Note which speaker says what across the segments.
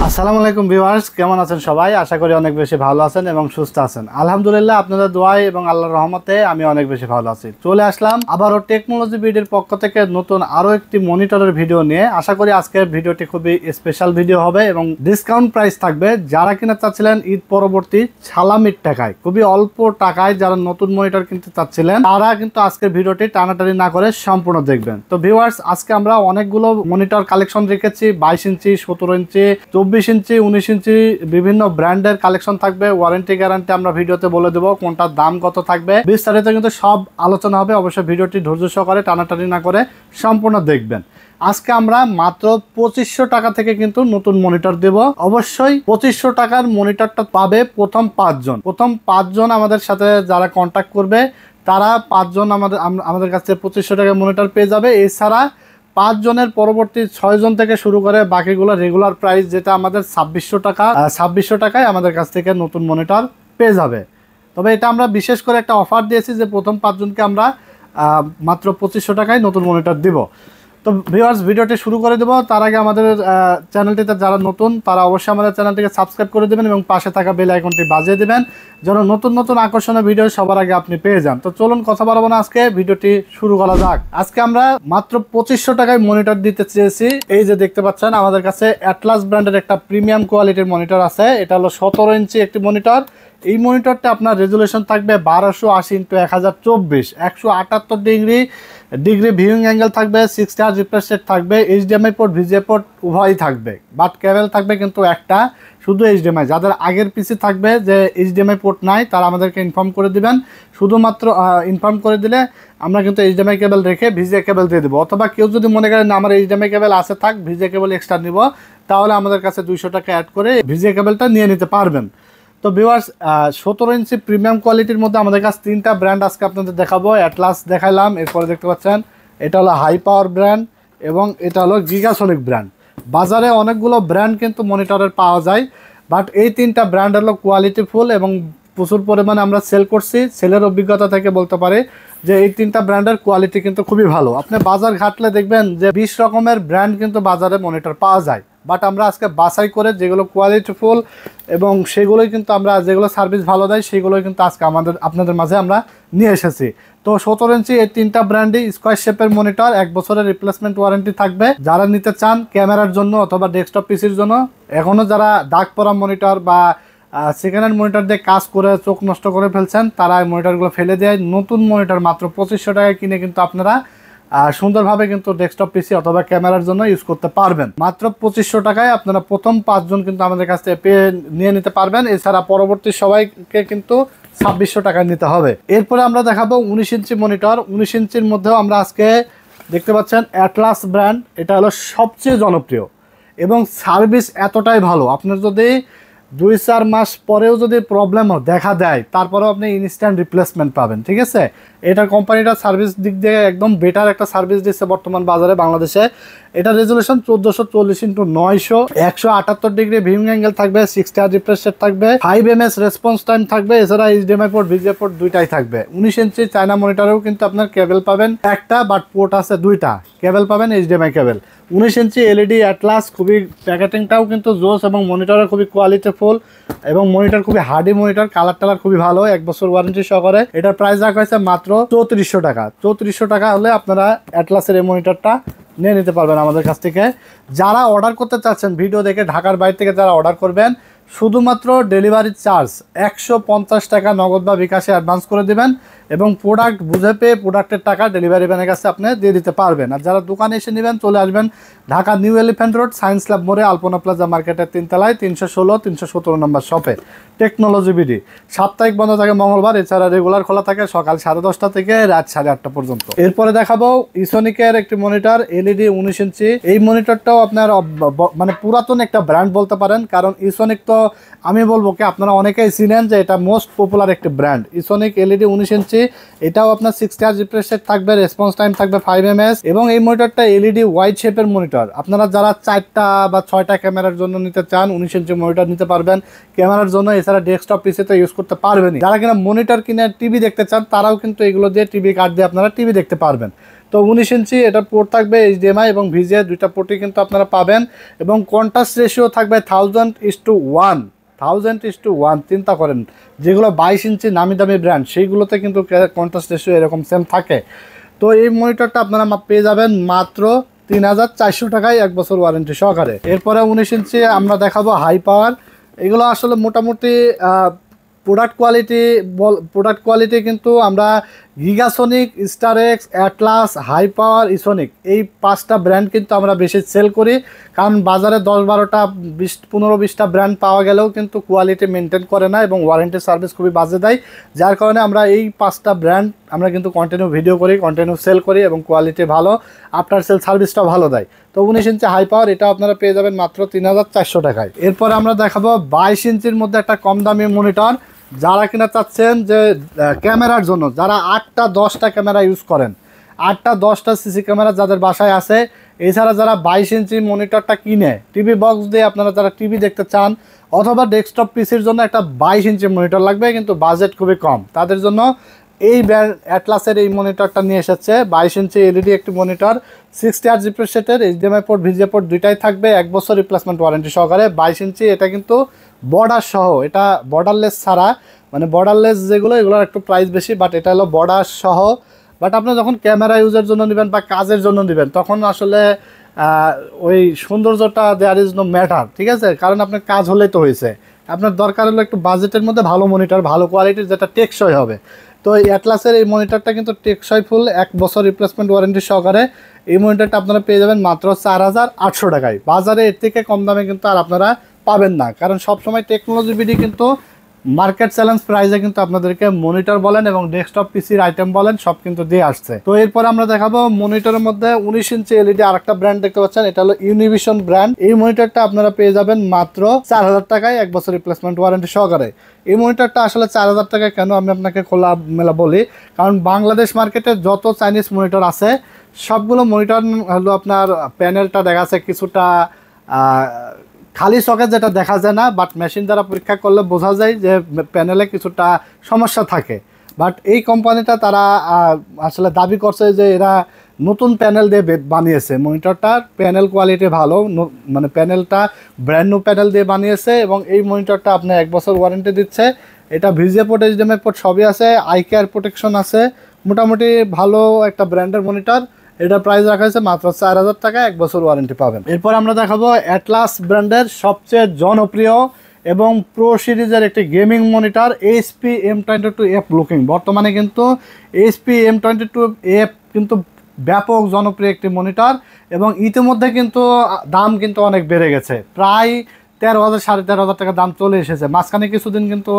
Speaker 1: আসসালামু আলাইকুম ভিউয়ার্স, কেমন আছেন সবাই? আশা করি অনেক বেশি ভালো আছেন এবং সুস্থ আছেন। আলহামদুলিল্লাহ, আপনাদের দোয়ায় এবং আল্লাহর রহমতে আমি অনেক বেশি ভালো আছি। চলে আসলাম আবারও টেকনোলজি ভিডিওর পক্ষ থেকে নতুন আরও একটি মনিটরের ভিডিও নিয়ে। আশা করি আজকের ভিডিওটি খুবই স্পেশাল ভিডিও হবে এবং ডিসকাউন্ট প্রাইস থাকবে। যারা কিনা চাচ্ছিলেন ঈদ পরবর্তী সালামির টাকায়, খুবই অল্প টাকায় যারা নতুন মনিটর কিনতে চাচ্ছিলেন, তারা কিন্তু আজকের ভিডিওটি টানাটানি না করে সম্পূর্ণ দেখবেন। তো ভিউয়ার্স, আজকে আমরা অনেকগুলো মনিটর কালেকশন রেখেছি। 22 ইঞ্চি, 17 ইঞ্চি, 24 ইঞ্চি, 19 ইঞ্চি বিভিন্ন ব্র্যান্ডের কালেকশন থাকবে। ওয়ারেন্টি গ্যারান্টি আমরা ভিডিওতে বলে দেবো, কোনটার দাম কত থাকবে বিস্তারিত কিন্তু সব আলোচনা হবে। অবশ্যই ভিডিওটি ধৈর্য সহকারে টানাটানি না করে সম্পূর্ণ দেখবেন। আজকে আমরা মাত্র 2500 টাকা থেকে কিন্তু নতুন মনিটর দেব। অবশ্যই 2500 টাকার মনিটরটা পাবে প্রথম 5 জন। প্রথম 5 জন আমাদের সাথে যারা কন্ট্যাক্ট করবে, তারা 5 জন আমাদের কাছে 2500 টাকার মনিটর পেয়ে যাবে। এছাড়া 5 জনের পরবর্তী 6 জন থেকে শুরু করে বাকিগুলো রেগুলার প্রাইস, যেটা আমাদের 2600 টাকা, 2600 টাকায় আমাদের কাছ থেকে নতুন মনিটর পেয়ে যাবে। তবে এটা আমরা বিশেষ করে একটা অফার দিয়েছি যে প্রথম 5 জনকে আমরা মাত্র 2500 টাকায় নতুন মনিটর দিব। তো ভিউয়ার্স, ভিডিওটি শুরু করে দেবো। তার আগে আমাদের চ্যানেলটিতে যারা নতুন, তারা অবশ্যই আমাদের চ্যানেলটিকে সাবস্ক্রাইব করে দেবেন এবং পাশে থাকা বেল আইকনটি বাজিয়ে দেবেন, যেন নতুন নতুন আকর্ষণীয় ভিডিও সবার আগে আপনি পেয়ে যান। তো চলুন কথা বাড়াবো না, আজকে ভিডিওটি শুরু করা যাক। আজকে আমরা মাত্র 2500 টাকায় মনিটর দিতে চেয়েছি। এই যে দেখতে পাচ্ছেন, আমাদের কাছে অ্যাটলাস ব্র্যান্ডের একটা প্রিমিয়াম কোয়ালিটির মনিটর আছে। এটা হলো 17 ইঞ্চি একটি মনিটর। এই মনিটরটা আপনার রেজুলেশন থাকবে 1280x1024, 178 ডিগ্রি ভিউইং অ্যাঙ্গেল থাকবে, 60 হার্জ রিফ্রেশ রেট থাকবে, এইচডিএমআই পোর্ট, ভিজিএ পোর্ট উভয়ই থাকবে। বাট কেবল থাকবে কিন্তু একটা, শুধু এইচডিএমআই। যাদের আগের পিসি থাকবে যে এইচডিএমআই পোর্ট নাই, তারা আমাদেরকে ইনফর্ম করে দিবেন। শুধুমাত্র ইনফর্ম করে দিলে আমরা কিন্তু এইচডিএমআই কেবল রেখে ভিজিএ কেবল দিয়ে দেবো। অথবা কেউ যদি মনে করেন আমার এইচডিএমআই কেবল আছে, থাক ভিজিএ কেবল এক্সট্রা নিব, তাহলে আমাদের কাছে 200 টাকা অ্যাড করে ভিজিএ কেবলটা নিয়ে নিতে পারবেন। তো ভিউয়ার্স, 17 ইঞ্চি প্রিমিয়াম কোয়ালিটির মধ্যে আমাদের কাছে 3টা ব্র্যান্ড আজকে আপনাদের দেখাবো। অ্যাটলাস দেখাইলাম, এরপরে দেখতে পাচ্ছেন এটা হলো হাই পাওয়ার ব্র্যান্ড এবং এটা হলো গিগাসনিক ব্র্যান্ড। বাজারে অনেকগুলো ব্র্যান্ড কিন্তু মনিটরের পাওয়া যায়, বাট এই 3টা ব্র্যান্ড হলো কোয়ালিটিফুল এবং প্রচুর পরিমাণে আমরা সেল করছি। সেলের অভিজ্ঞতা থেকে বলতে পারি যে এই 3টা ব্র্যান্ডের কোয়ালিটি কিন্তু খুবই ভালো। আপনি বাজার ঘাটলে দেখবেন যে 20 রকমের ব্র্যান্ড কিন্তু বাজারে মনিটর পাওয়া যায়, বাট আমরা আজকে বাছাই করে যেগুলো কোয়ালিটিফুল এবং সেগুলোই কিন্তু আমরা, যেগুলো সার্ভিস ভালো দেয়, সেগুলোই কিন্তু আজকে আপনাদের মাঝে আমরা নিয়ে এসেছি। তো 17 ইঞ্চি এই 3টা ব্র্যান্ডই স্কোয়ার শেপের মনিটর, 1 বছরের রিপ্লেসমেন্ট ওয়ারেন্টি থাকবে। যারা নিতে চান ক্যামেরার জন্য অথবা ডেস্কটপ পিসির জন্য, এখনও যারা দাগ পড়া মনিটর বা সেকেন্ড হ্যান্ড মনিটর দিয়ে কাজ করে চোখ নষ্ট করে ফেলছেন, তারা এই মনিটরগুলো ফেলে দেয়। নতুন মনিটর মাত্র 2500 টাকায় কিনে কিন্তু আপনারা সুন্দরভাবে কিন্তু ডেস্কটপ পিসি অথবা ক্যামেরার জন্য ইউজ করতে পারবেন। মাত্র 2500 টাকায় আপনারা প্রথম 5 জন কিন্তু আমাদের কাছ থেকে নিয়ে নিতে পারবেন। এছাড়া পরবর্তী সবাইকে কিন্তু 2600 টাকায় নিতে হবে। এরপরে আমরা দেখাবো 19 ইঞ্চি মনিটর। 19 ইঞ্চির মধ্যেও আমরা আজকে দেখতে পাচ্ছেন অ্যাটলাস ব্র্যান্ড, এটা হলো সবচেয়ে জনপ্রিয় এবং সার্ভিস এতটাই ভালো। আপনার যদি 2-4 মাস পরেও যদি প্রবলেম দেখা দেয়, তারপরেও আপনি ইনস্ট্যান্ট রিপ্লেসমেন্ট পাবেন। ঠিক আছে, এটা কোম্পানিটা সার্ভিস দিক দিয়ে একদম বেটার একটা সার্ভিস দিচ্ছে বর্তমান বাজারে বাংলাদেশে। এটা resolution 1440x900, 178 degree viewing angle থাকবে, 60 হার্জ রিফ্রেশ রেট থাকবে, 5 ms রেসপন্স টাইম থাকবে। এছাড়া এইচডিএমআই পোর্ট, ভিজিএ পোর্ট দুইটাই থাকবে। 19 ইঞ্চি চায়না মনিটরেও কিন্তু আপনার কেবল পাবেন একটা, বাট পোর্ট আছে দুইটা, কেবল পাবেন এইচডিএমআই কেবল। 19 ইঞ্চি এলইডি অ্যাটলাস, খুবই প্যাকেটিংটাও কিন্তু জোস এবং মনিটরের খুবই কোয়ালিটিফুল এবং মনিটর খুবই হার্ডি মনিটর, কালার টালার খুবই ভালো, 1 বছর ওয়ারেন্টি সহকারে। এটার প্রাইস রাখা হয়েছে মাত্র 3400 টাকা। 3400 টাকা হলে আপনারা অ্যাটলাসের এই মনিটরটা নিয়ে নিতে পারবেন আমাদের কাছ থেকে। যারা অর্ডার করতে চাচ্ছেন ভিডিও দেখে, ঢাকার বাইরে থেকে যারা অর্ডার করবেন, শুধুমাত্র ডেলিভারি চার্জ 150 টাকা নগদ বা বিকাশে অ্যাডভান্স করে দেবেন এবং প্রোডাক্ট বুঝে পেয়ে প্রোডাক্টের টাকা ডেলিভারি ম্যানের কাছে আপনি দিয়ে দিতে পারবেন। আর যারা দোকানে এসে নেবেন, চলে আসবেন Dhaka new elephant road, science lab মোড়ে, আলপনা প্লাজা মার্কেটের 3 তলায় 316-317 নম্বর শপে টেকনোলজি বিডি। সাপ্তাহিক বন্ধ থাকে মঙ্গলবার, এছাড়া রেগুলার খোলা থাকে সকাল 10:30 থেকে রাত 8:30 পর্যন্ত। এরপরে দেখাবো ইসোনিকের একটি মনিটর, এলইডি 19 ইঞ্চি। এই মনিটরটাও আপনার মানে পুরাতন একটা ব্র্যান্ড বলতে পারেন, কারণ ইসোনিক তো আমি বলবো কি আপনারা অনেকেই চিনেন যে এটা মোস্ট পপুলার একটি ব্র্যান্ড। ইসোনিক এলইডি 19 ইঞ্চি, এটাও আপনার 60 হার্জ রিফ্রেশ রেট থাকবে, রেসপন্স টাইম থাকবে 5 ms এবং এই মনিটরটা এলইডি ওয়াইড শেপের মনিটর। আপনারা যারা 4টা বা 6টা ক্যামেরার জন্য নিতে চান, 19 ইঞ্চি মনিটর নিতে পারবেন ক্যামেরার জন্য। এছাড়া ডেস্কটপ পিসিতে ইউজ করতে পারবেন। যারা কিনা মনিটর কিনে টিভি দেখতে চান, তারাও কিন্তু এগুলো দিয়ে টিভি কার্ড দিয়ে আপনারা টিভি দেখতে পারবেন। তো তো 19 ইঞ্চি এটা পোর্ট থাকবে HDMI এবং VGA দুইটা পোর্টই কিন্তু আপনারা পাবেন এবং কন্ট্রাস্ট রেশিও থাকবে 1000:1 1000:1। চিন্তা করেন, যেগুলো 22 ইঞ্চি নামি দামি ব্র্যান্ড সেইগুলোতে কিন্তু কন্ট্রাস্ট রেশিও এরকম সেম থাকে। তো এই মনিটরটা আপনারা পেয়ে যাবেন মাত্র 3400 টাকায় 1 বছর ওয়ারেন্টি সহকারে। এরপরে 19 ইঞ্চি আমরা দেখাবো হাই পাওয়ার। এগুলো আসলে মোটামুটি প্রোডাক্ট কোয়ালিটি কিন্তু আমরা গিগাসনিক, স্টারেক্স, অ্যাটলাস, হাই পাওয়ার, ইসোনিক এই 5টা ব্র্যান্ড কিন্তু আমরা বেশি সেল করি, কারণ বাজারে 10-12টা 15-20টা ব্র্যান্ড পাওয়া গেলেও কিন্তু কোয়ালিটি মেনটেন করে না এবং ওয়ারেন্টি সার্ভিস খুবই বাজে দেয়। যার কারণে আমরা এই 5টা ব্র্যান্ড আমরা কিন্তু কন্টিনিউ ভিডিও করি, কন্টিনিউ সেল করি এবং কোয়ালিটি ভালো, আফটার সেল সার্ভিসটাও ভালো দেয়। তো 19 ইঞ্চি হাই পাওয়ার এটা আপনারা পেয়ে যাবেন মাত্র 3400 টাকায়। এরপরে আমরা দেখাবো 22 ইঞ্চির মধ্যে একটা কম দামি মনিটর। যারা কিনা চাচ্ছেন যে ক্যামেরার জন্য, যারা 8টা-10টা ক্যামেরা ইউজ করেন, 8টা-10টা সিসি ক্যামেরা যাদের বাসায় আছে, এছাড়া যারা 22 ইঞ্চি মনিটরটা কিনে টিভি বক্স দিয়ে আপনারা যারা টিভি দেখতে চান অথবা ডেস্কটপ পিসির জন্য একটা 22 ইঞ্চি মনিটর লাগবে কিন্তু বাজেট খুবই কম, তাদের জন্য এই ব্র্যান্ড অ্যাটলাসের এই মনিটরটা নিয়ে এসেছে। 22 ইঞ্চি এলইডি একটি মনিটর, 60 Hz রিফ্রেশ রেটের, HDMI পোর্ট, VGA পোর্ট দুইটাই থাকবে, 1 বছর রিপ্লেসমেন্ট ওয়ারেন্টি সহকারে। 22 ইঞ্চি এটা কিন্তু বর্ডার সহ, এটা বর্ডারলেস ছাড়া, মানে বর্ডারলেস যেগুলো এগুলোর একটু প্রাইস বেশি, বাট এটা হলো বর্ডার সহ। বাট আপনি যখন ক্যামেরা ইউজের জন্য নেবেন বা কাজের জন্য নেবেন তখন আসলে ওই সৌন্দর্যটা দেয়ার ইজ নো ম্যাটার, ঠিক আছে, কারণ আপনার কাজ হলেই তো হয়েছে। আপনার দরকার হলো একটু বাজেটের মধ্যে ভালো মনিটর, ভালো কোয়ালিটির, যেটা টেকসই হবে। তো এই অ্যাটলাসের এই মনিটরটা কিন্তু টেকসই ফুল, 1 বছর রিপ্লেসমেন্ট ওয়ারেন্টি সহকারে। এই মনিটরটা আপনারা পেয়ে যাবেন মাত্র 4800 টাকায়। বাজারে এর থেকে কম দামে কিন্তু আর আপনারা পাবেন না, কারণ সবসময় টেকনোলজি বিডি কিন্তু মার্কেট চ্যালেঞ্জ প্রাইসে কিন্তু আপনাদেরকে মনিটর বলেন এবং ডেস্কটপ পিসির আইটেম বলেন সব কিন্তু দিয়ে আসছে। তো এরপর আমরা দেখাবো মনিটরের মধ্যে 19 ইঞ্চি এলইডি আরেকটা ব্র্যান্ড দেখতে পাচ্ছেন, এটা হলো ইউনিভিশন ব্র্যান্ড। এই মনিটরটা আপনারা পেয়ে যাবেন মাত্র 4000 টাকায় 1 বছর রিপ্লেসমেন্ট ওয়ারেন্টি সহকারে। এই মনিটরটা আসলে 4000 টাকায় কেন আমি আপনাকে খোলা মেলা বলি, কারণ বাংলাদেশ মার্কেটে যত চাইনিজ মনিটর আছে সবগুলো মনিটর হলো আপনার প্যানেলটা দেখা যাচ্ছে কিছুটা খালি সকেট, যেটা দেখা যায় না, বাট মেশিন দ্বারা পরীক্ষা করলে বোঝা যায় যে প্যানেলে কিছুটা সমস্যা থাকে। বাট এই কোম্পানিটা তারা আসলে দাবি করছে যে এরা নতুন প্যানেল দিয়ে বানিয়েছে মনিটরটার, প্যানেল কোয়ালিটি ভালো, মানে প্যানেলটা ব্র্যান্ড নিউ প্যানেল দিয়ে বানিয়েছে এবং এই মনিটরটা আপনার 1 বছর ওয়ারেন্টি দিচ্ছে। এটা VGA পোর্ট, HDMI পোর্ট সবই আছে, আই কেয়ার প্রোটেকশন আছে, মোটামুটি ভালো একটা ব্র্যান্ডের মনিটর। এটা প্রাইস রাখা হয়েছে মাত্র 4000 টাকায়, 1 বছর ওয়ারেন্টি পাবেন। এরপর আমরা দেখাবো অ্যাটলাস ব্র্যান্ডের সবচেয়ে জনপ্রিয় এবং প্রো সিরিজের একটি gaming monitor HP M22F looking. বর্তমানে কিন্তু HP M22F কিন্তু ব্যাপক জনপ্রিয় একটি মনিটর এবং ইতিমধ্যে কিন্তু দাম কিন্তু অনেক বেড়ে গেছে, প্রায় 13,000 13,500 টাকা দাম চলে এসেছে। মাঝখানে কিছুদিন কিন্তু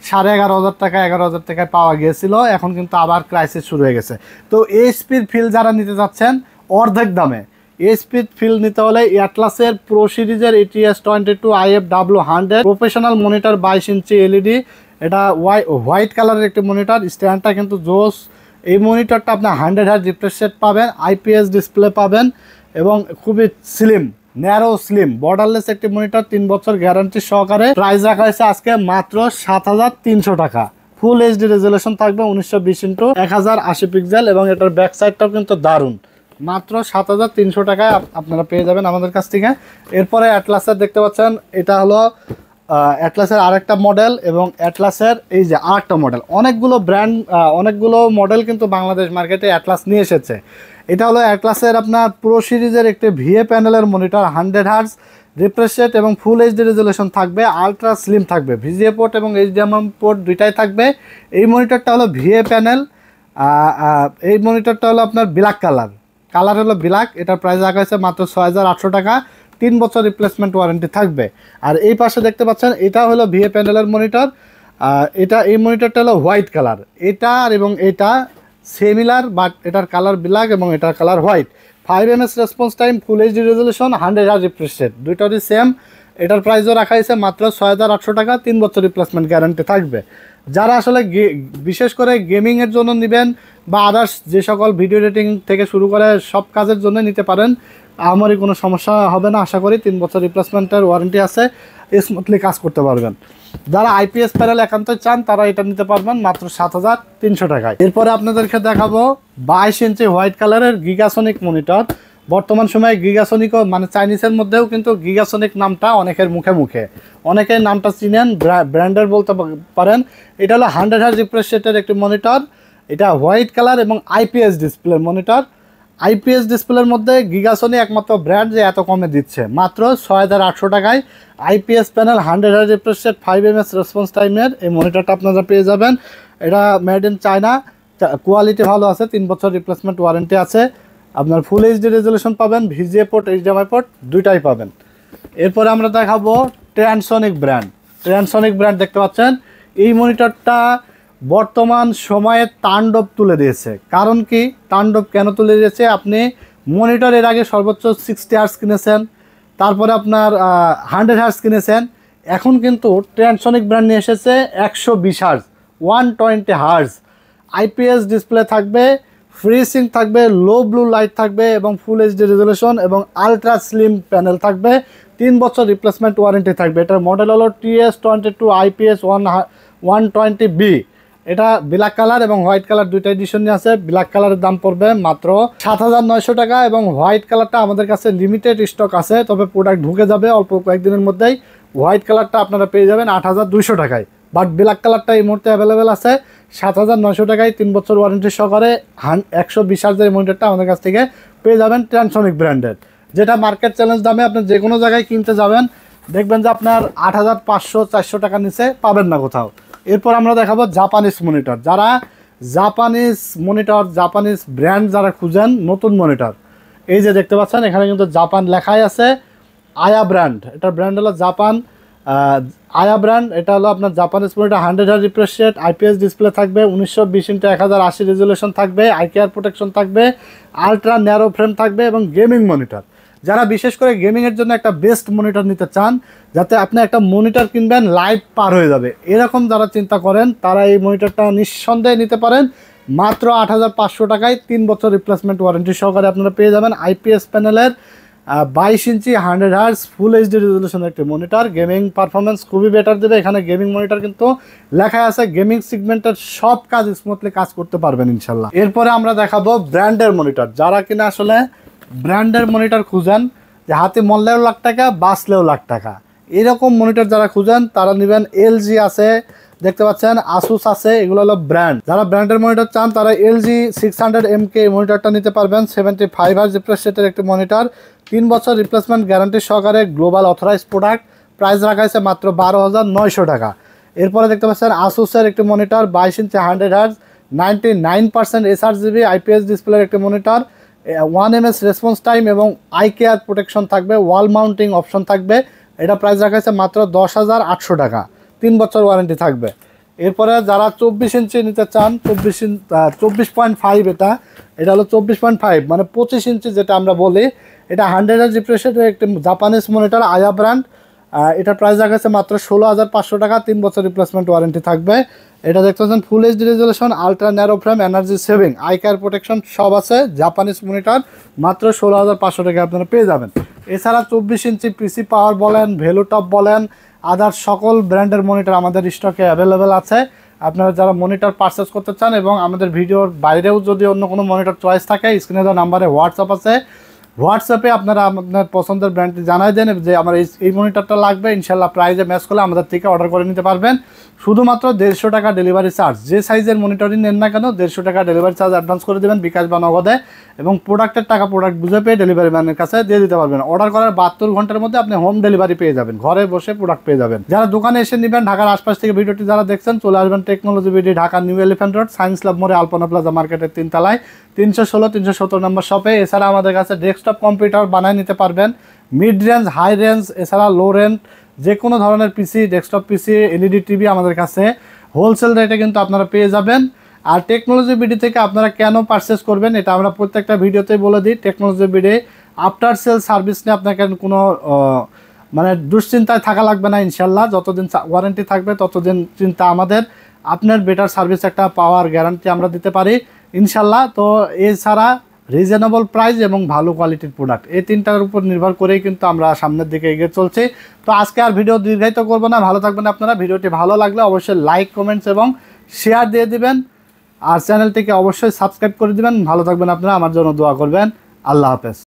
Speaker 1: 11,500 টাকা 11,000 টাকায় পাওয়া গিয়েছিল, এখন কিন্তু আবার ক্রাইসিস শুরু হয়ে গেছে। তো এইচপির ফিল যারা নিতে যাচ্ছেন অর্ধেক দামে, এইচপির ফিল নিতে হলে অ্যাটলাসের প্রো সিরিজের ATS 22IFW100 professional monitor 22 inch LED, এটা হোয়াইট কালারের একটি মনিটর, স্ট্যান্ডটা কিন্তু জোস। এই মনিটরটা আপনার 100 Hz রিফ্রেশ রেট পাবেন, IPS ডিসপ্লে পাবেন এবং খুবই স্লিম, ন্যারো স্লিম বর্ডারলেস একটি মনিটর, 3 বছর গ্যারান্টি সহকারে। প্রাইস রাখা হয়েছে আজকে মাত্র 7300 টাকা। ফুল এইচডি রেজুলেশন থাকবে, 1920x1080 পিক্সেল এবং এটার ব্যাক সাইডটাও কিন্তু দারুণ। মাত্র 7300 টাকায় আপনারা পেয়ে যাবেন আমাদের কাছ থেকে। এরপরে অ্যাটলাসের দেখতে পাচ্ছেন, এটা হলো অ্যাটলাসের আরেকটা মডেল এবং অ্যাটলাসের এই যে আরেকটা মডেল, অনেকগুলো ব্র্যান্ড অনেকগুলো মডেল কিন্তু বাংলাদেশ মার্কেটে অ্যাটলাস নিয়ে এসেছে। এটা হলো অ্যাটলাসের আপনার প্রো সিরিজের একটি VA প্যানেলের মনিটর, 100 Hz রিফ্রেশ রেট এবং ফুল এইচডি রেজুলেশন থাকবে, আলট্রা স্লিম থাকবে, VGA পোর্ট এবং HDMI পোর্ট দুইটাই থাকবে। এই মনিটরটা হলো VA প্যানেল, এই মনিটরটা হলো আপনার ব্ল্যাক কালার হলো ব্ল্যাক। এটার প্রাইস রাখা হয়েছে মাত্র 6800 টাকা, 3 বছর রিপ্লেসমেন্ট ওয়ারেন্টি থাকবে। আর এই পাশে দেখতে পাচ্ছেন এটা হলো VA প্যানেলের মনিটর, এই মনিটরটা হলো হোয়াইট কালার, এটা এবং এটা সিমিলার বাট এটার কালার ব্ল্যাক এবং এটার colour white. 5 ms response time, full HD resolution, 100 Hz refresh rate, দুইটারই সেম। এটার প্রাইসও রাখা হয়েছে মাত্র 6800 টাকা, 3 বছর রিপ্লেসমেন্ট গ্যারান্টি থাকবে। যারা আসলে বিশেষ করে গেমিংয়ের জন্য নেবেন বা আদার্স যে সকল ভিডিও এডিটিং থেকে শুরু করে সব কাজের জন্য নিতে পারেন, আমারই কোনো সমস্যা হবে না আশা করি। 3 বছর রিপ্লেসমেন্টের ওয়ারেন্টি আছে। স্মুথলি কাজ করতে পারবেন। যারা আইপিএস প্যানেল একান্ত চান তারা এটা নিতে পারবেন মাত্র 7300 টাকায়। এরপরে আপনাদেরকে দেখাবো 22 ইঞ্চি হোয়াইট কালারের গিগাসনিক মনিটর। বর্তমান সময়ে গিগাসনিক মানে চাইনিজের মধ্যেও কিন্তু গিগাসনিক নামটা অনেকের মুখে মুখে, অনেকের নামটা চিনেন, ব্র্যান্ডের বলতে পারেন। এটা হলো 100 হার্জ রিফ্রেশ রেটের একটি মনিটর। এটা হোয়াইট কালার এবং আইপিএস ডিসপ্লে মনিটর। আইপিএস ডিসপ্লের মধ্যে গিগাসনি একমাত্র ব্র্যান্ড যে এত কমে দিচ্ছে মাত্র 6800 টাকায়। IPS panel 100 hertz refresh rate 5 ms response টাইমের এই মনিটরটা আপনারা পেয়ে যাবেন। এটা মেড ইন চায়না, কোয়ালিটি ভালো আছে, 3 বছর রিপ্লেসমেন্ট ওয়ারেন্টি আছে। আপনার ফুল এইচডি রেজলিউশন পাবেন, ভিজিএ পোর্ট, এইচডিএমআই পোর্ট দুইটাই পাবেন। এরপরে আমরা দেখাবো ট্রান্সনিক ব্র্যান্ড। ট্রান্সনিক ব্র্যান্ড দেখতে পাচ্ছেন, এই মনিটরটা বর্তমান সময়ে তাণ্ডব তুলে দিয়েছে। কারণ কি তাণ্ডব কেন তুলে দিয়েছে? আপনি মনিটর এর আগে সর্বোচ্চ 60 হার্জ কিনেছেন, তারপরে আপনার 100 হার্জ কিনেছেন। এখন কিন্তু ট্রান্সনিক ব্র্যান্ড নিয়ে এসেছে 120 হার্জ, 120 হার্জ। আইপিএস ডিসপ্লে থাকবে, ফ্রিসিং থাকবে, লো ব্লু লাইট থাকবে এবং ফুল এইচডি রেজলিউশন এবং আলট্রা স্লিম প্যানেল থাকবে। 3 বছর রিপ্লেসমেন্ট ওয়ারেন্টি থাকবে। এটার মডেল হলো TS22 IPS 120B। এটা ব্ল্যাক কালার এবং হোয়াইট কালার দুইটা এডিশন আছে। ব্ল্যাক কালারের দাম পড়বে মাত্র 7900 টাকা এবং হোয়াইট কালারটা আমাদের কাছে লিমিটেড স্টক আছে, তবে প্রোডাক্ট ঢুকে যাবে অল্প কয়েকদিনের মধ্যেই। হোয়াইট কালারটা আপনারা পেয়ে যাবেন 8200 টাকায়, বাট ব্ল্যাক কালারটা এই মুহূর্তে অ্যাভেলেবেল আছে 7900 টাকায়। 3 বছর ওয়ারেন্টি সহকারে 120 হার্জের মনিটরটা আমাদের কাছ থেকে পেয়ে যাবেন ট্রান্সনিক ব্র্যান্ডের, যেটা মার্কেট চ্যালেঞ্জ দামে আপনি যে কোনো জায়গায় কিনতে যাবেন দেখবেন যে আপনার 8500-400 টাকা নিচে পাবেন না কোথাও। এরপর আমরা দেখাবো জাপানিজ মনিটর। যারা জাপানিজ মনিটর, জাপানিজ ব্র্যান্ড যারা খুঁজেন নতুন মনিটর, এই যে দেখতে পাচ্ছেন এখানে কিন্তু জাপান লেখাই আছে। আয়া ব্র্যান্ড, এটার ব্র্যান্ড হলো জাপান আয়া ব্র্যান্ড। এটা হলো আপনার Japanese monitor, 100 hertz refresh rate, IPS display থাকবে, 1920x1080 রেজলিউশন থাকবে, আইকেয়ার প্রোটেকশন থাকবে, আলট্রা ন্যারো ফ্রেম থাকবে এবং গেমিং মনিটর। যারা বিশেষ করে গেমিংয়ের জন্য একটা বেস্ট মনিটর নিতে চান, যাতে আপনি একটা মনিটর কিনবেন লাইট পার হয়ে যাবে, এরকম যারা চিন্তা করেন তারা এই মনিটরটা নিঃসন্দেহে নিতে পারেন মাত্র 8500 টাকায়। 3 বছর রিপ্লেসমেন্ট ওয়ারেন্টি সহকারে আপনারা পেয়ে যাবেন। আইপিএস প্যানেলের 22 ইঞ্চি 100 হার্জ ফুল এইচডি রেজলিউশনের একটি মনিটর। গেমিং পারফরমেন্স খুবই বেটার দেবে। এখানে গেমিং মনিটর কিন্তু লেখা আছে, গেমিং সেগমেন্টের সব কাজ স্মুথলি কাজ করতে পারবেন ইনশাল্লাহ। এরপরে আমরা দেখাবো ব্র্যান্ডের মনিটর। যারা কিনা আসলে ব্র্যান্ডের মনিটর খুঁজেন, যে হাতে মরলেও লাখ টাকা বাঁচলেও লাখ টাকা, এরকম মনিটর যারা খুঁজেন তারা নেবেন। এলজি আছে, দেখতে পাচ্ছেন আসুস আছে, এগুলো হলো ব্র্যান্ড। যারা ব্র্যান্ডের মনিটর চান তারা এলজি 600MK মনিটরটা নিতে পারবেন। 75 হার্জ রিফ্রেশ রেটের একটি মনিটর, 3 বছর রিপ্লেসমেন্ট গ্যারান্টি সহকারে, গ্লোবাল অথরাইজ প্রোডাক্ট। প্রাইস রাখা হয়েছে মাত্র 12900 টাকা। এরপরে দেখতে পাচ্ছেন আসুসের একটি মনিটর, 22 ইঞ্চি 100 হার্জ, 99% sRGB আইপিএস ডিসপ্লের একটি মনিটর, 1 ms রেসপন্স টাইম এবং আই কেয়ার প্রোটেকশন থাকবে, ওয়াল মাউন্টিং অপশন থাকবে। এটা প্রাইস রাখা হয়েছে মাত্র 10800 টাকা, 3 বছর ওয়ারেন্টি থাকবে। এরপরে যারা 24 ইঞ্চি নিতে চান, 24.5 এটা হলো 24.5 মানে 25 ইঞ্চি যেটা আমরা বলি, এটা 100 হার্জ রিফ্রেশ রেটের একটি জাপানিজ মনিটর, আয়া ব্র্যান্ড। এটার প্রাইস রাখা হয়েছে মাত্র 16500 টাকা, 3 বছর রিপ্লেসমেন্ট ওয়ারেন্টি থাকবে। এটা দেখতে পাচ্ছেন full HD resolution, ultra narrow frame, energy saving, eye care protection সব আছে। জাপানিজ মনিটর মাত্র 16500 টাকা আপনারা পেয়ে যাবেন। এছাড়া 24 ইঞ্চি পিসি পাওয়ার বলেন, ভেলুটপ বলেন, আদার সকল ব্র্যান্ডের মনিটর আমাদের স্টকে অ্যাভেলেবেল আছে। আপনারা যারা মনিটর পারচেস করতে চান এবং আমাদের ভিডিওর বাইরেও যদি অন্য কোনো মনিটর চয়েস থাকে, স্ক্রিনে দেওয়া নাম্বারে হোয়াটসঅ্যাপ আছে, হোয়াটসঅ্যাপে আপনারা আপনার পছন্দের ব্র্যান্ডটি জানাই দেন যে আমার এই মনিটরটা লাগবে, ইনশাল্লাহ প্রাইজে ম্যাচ করলে আমাদের থেকে অর্ডার করে নিতে পারবেন। শুধুমাত্র 150 টাকা ডেলিভারি চার্জ, যে সাইজের মনিটরই নেন না কেন 150 টাকা ডেলিভারি চার্জ অ্যাডভান্স করে দেবেন বিকাশ বা নগদে, এবং প্রোডাক্টের টাকা প্রোডাক্ট বুঝে পেয়ে ডেলিভারি ম্যানের কাছে দিয়ে দিতে পারবেন। অর্ডার করার 72 ঘন্টার মধ্যে আপনি হোম ডেলিভারি পেয়ে যাবেন, ঘরে বসে প্রোডাক্ট পেয়ে যাবেন। যারা দোকানে এসে নেবেন, ঢাকার আশপাশ থেকে ভিডিওটি যারা দেখছেন চলে আসবেন technology BD, Dhaka new elephant road, science lab মোড়ে, আলপনা প্লাজা মার্কেটের 3 তলায় 316-317 নম্বর শপে। এছাড়া আমাদের কাছে ডেস্কটপ কম্পিউটার বানিয়ে নিতে পারবেন, মিড রেঞ্জ, হাই রেঞ্জ, এছাড়া লো রেঞ্জ, যে কোনো ধরনের পিসি, ডেস্কটপ পিসি, এলইডি টিভি আমাদের কাছে হোলসেল রেটে কিন্তু আপনারা পেয়ে যাবেন। আর টেকনোলজি বিডি থেকে আপনারা কেন পারচেস করবেন এটা আমরা প্রত্যেকটা ভিডিওতেই বলে দিই। Technology BD after sale service নিয়ে আপনাকে কোনো মানে দুশ্চিন্তায় থাকা লাগবে না ইনশাল্লাহ। যতদিন ওয়ারেন্টি থাকবে ততদিন চিন্তা আমাদের, আপনার বেটার সার্ভিস একটা পাওয়ার গ্যারান্টি আমরা দিতে পারি ইনশাল্লাহ। তো এছাড়া রিজনেবল প্রাইস এবং ভালো কোয়ালিটির প্রোডাক্ট, এই তিনটার উপর নির্ভর করেই কিন্তু আমরা সামনের দিকে এগিয়ে চলছি। তো আজকে আর ভিডিও দীর্ঘায়িত করবো না, ভালো থাকবেন আপনারা। ভিডিওটি ভালো লাগলে অবশ্যই লাইক, কমেন্টস এবং শেয়ার দিয়ে দিবেন, আর চ্যানেলটিকে অবশ্যই সাবস্ক্রাইব করে দিবেন। ভালো থাকবেন আপনারা, আমার জন্য দোয়া করবেন। আল্লাহ হাফেজ।